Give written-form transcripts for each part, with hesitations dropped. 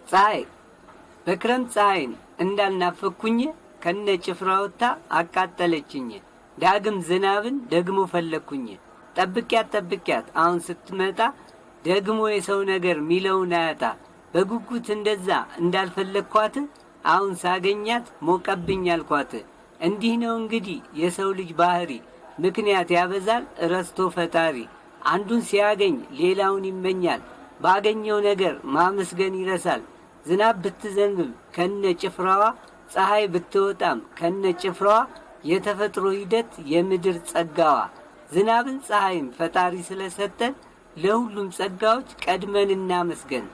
ፀሐይ በክረምት ፀሐይን እንዳልናፈኩኝ ከነጭፍራውታ አቃጠለችኝ። ዳግም ዝናብን ደግሞ ፈለኩኝ። ጠብቂያት አሁን ስትመጣ ደግሞ የሰው ነገር ሚለውን አያጣ። በጉጉት እንደዛ እንዳልፈለግኳት አሁን ሳገኛት ሞቀብኝ አልኳት። እንዲህ ነው እንግዲህ የሰው ልጅ ባህሪ፣ ምክንያት ያበዛል ረስቶ ፈጣሪ። አንዱን ሲያገኝ ሌላውን ይመኛል፣ ባገኘው ነገር ማመስገን ይረሳል። ዝናብ ብትዘንብም ከነ ጭፍራዋ፣ ፀሐይ ብትወጣም ከነ ጭፍራዋ፣ የተፈጥሮ ሂደት የምድር ጸጋዋ። ዝናብን ፀሐይም ፈጣሪ ስለሰጠን ለሁሉም ጸጋዎች ቀድመን እናመስገን።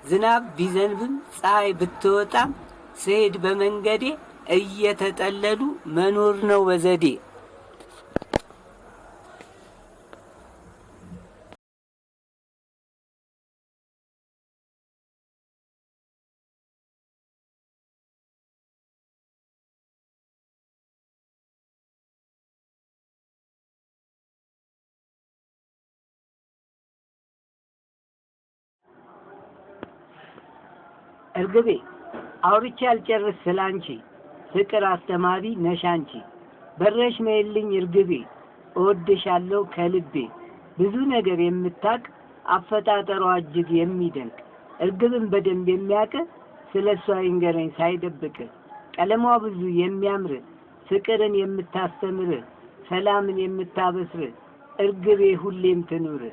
ዝናብ ቢዘንብም ፀሐይ ብትወጣም ስሄድ በመንገዴ እየተጠለሉ መኖር ነው በዘዴ። እርግቤ አውርቼ አልጨርስ ስላንቺ፣ ፍቅር አስተማሪ ነሻንቺ። በረሽ ነይልኝ እርግቤ እወድሻለሁ ከልቤ። ብዙ ነገር የምታቅ አፈጣጠሯ እጅግ የሚደንቅ፣ እርግብን በደንብ የሚያቅ ስለሷ ይንገረኝ ሳይደብቅ። ቀለሟ ብዙ የሚያምር ፍቅርን የምታስተምር፣ ሰላምን የምታበስር እርግቤ ሁሌም ትኑር።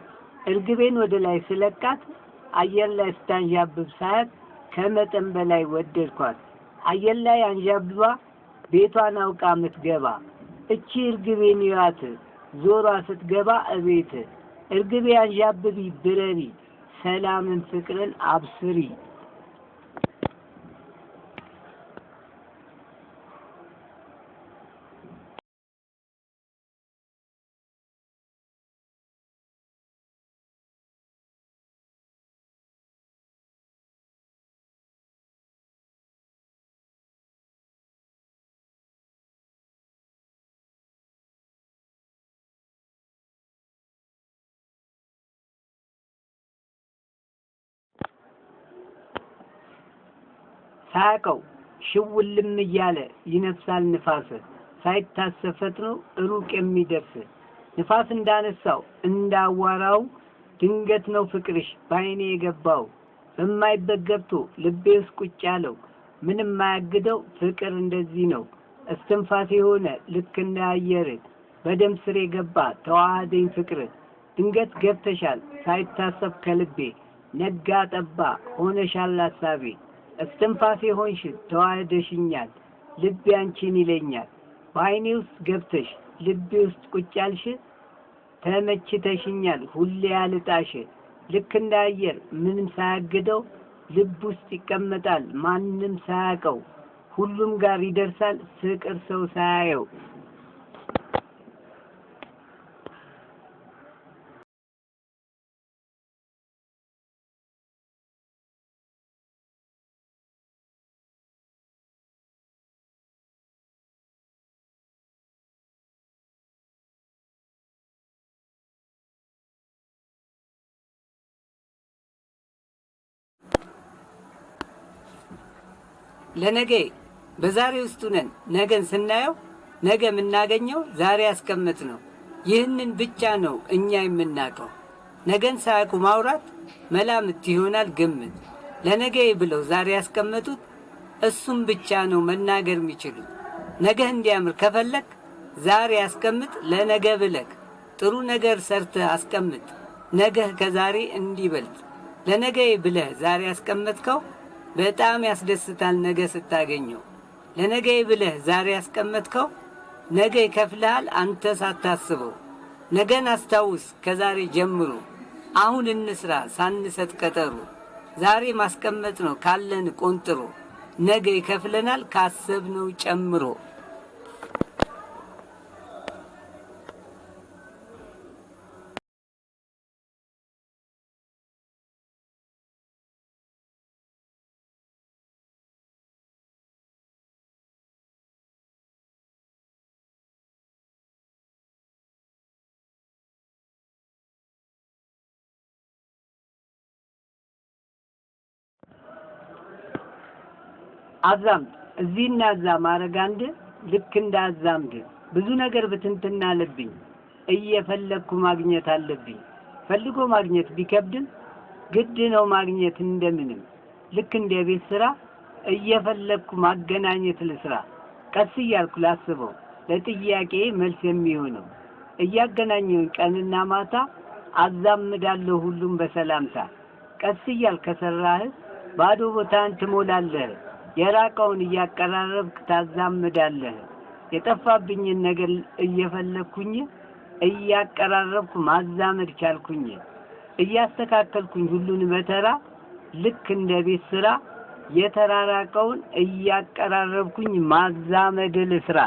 እርግቤን ወደ ላይ ስለቃት አየር ላይ ስታንዣብብ ሳያት ከመጠን በላይ ወደድኳት። አየር ላይ አንዣብባ ቤቷን አውቃ ምትገባ እቺ እርግቤን ይዋት ዞሯ ስትገባ እቤት። እርግቤ አንዣብቢ ብረሪ ሰላምን ፍቅርን አብስሪ። ሳያቀው ሽውልም እያለ ይነፍሳል ንፋስ፣ ሳይታሰብ ፈጥኖ ሩቅ የሚደርስ። ንፋስ እንዳነሳው እንዳዋራው ድንገት ነው ፍቅርሽ ባይኔ የገባው። በማይበት ገብቶ ልቤ ውስጥ ቁጭ ያለው ምንም ማያግደው ፍቅር እንደዚህ ነው። እስትንፋስ የሆነ ልክ እንደ አየር በደም ስር የገባ ተዋህደኝ ፍቅር። ድንገት ገብተሻል ሳይታሰብ ከልቤ፣ ነጋ ጠባ ሆነሻል ሐሳቤ። እስትንፋሴ ሆንሽ ተዋህደሽኛል ልቤ አንቺን ይለኛል። በአይኔ ውስጥ ገብተሽ ልቤ ውስጥ ቁጭ ያልሽ፣ ተመችተሽኛል ሁሌ ያልጣሽ። ልክ እንደ አየር ምንም ሳያግደው ልብ ውስጥ ይቀመጣል ማንም ሳያቀው። ሁሉም ጋር ይደርሳል ፍቅር ሰው ሳያየው። ለነገ በዛሬ ውስጥ ነን ነገን ስናየው፣ ነገ የምናገኘው ዛሬ ያስቀመጥ ነው። ይህንን ብቻ ነው እኛ የምናውቀው። ነገን ሳያውቁ ማውራት መላምት ይሆናል ግምት። ለነገ ብለው ዛሬ ያስቀመጡት እሱም ብቻ ነው መናገር የሚችሉት። ነገህ እንዲያምር ከፈለክ ዛሬ ያስቀምጥ ለነገ ብለክ። ጥሩ ነገር ሰርተህ አስቀምጥ ነገህ ከዛሬ እንዲበልጥ። ለነገ ብለህ ዛሬ ያስቀመጥከው በጣም ያስደስታል ነገ ስታገኘው። ለነገ ብለህ ዛሬ ያስቀመጥከው ነገ ይከፍልሃል አንተ ሳታስበው። ነገን አስታውስ ከዛሬ ጀምሮ፣ አሁን እንስራ ሳንሰጥ ቀጠሮ። ዛሬ ማስቀመጥ ነው ካለን ቆንጥሮ፣ ነገ ይከፍለናል ካሰብነው ጨምሮ። አዛምድ እዚህና እዛ ማረግ አንድ ልክ እንዳዛምድ ብዙ ነገር ብትንትና አለብኝ እየፈለኩ ማግኘት አለብኝ ፈልጎ ማግኘት ቢከብድም ግድ ነው ማግኘት እንደምንም ልክ እንደ ቤት ስራ እየፈለኩ ማገናኘት ልስራ ቀስ እያልኩ ላስበው ለጥያቄ መልስ የሚሆነው እያገናኘው ቀንና ማታ አዛምዳለሁ ሁሉም በሰላምታ ቀስ እያልክ ከሰራህ ባዶ ቦታን ትሞላለህ የራቀውን እያቀራረብክ ታዛምዳለህ የጠፋብኝን ነገር እየፈለኩኝ እያቀራረብኩ ማዛመድ ቻልኩኝ እያስተካከልኩኝ ሁሉን በተራ ልክ እንደ ቤት ስራ የተራራቀውን እያቀራረብኩኝ ማዛመድ ልስራ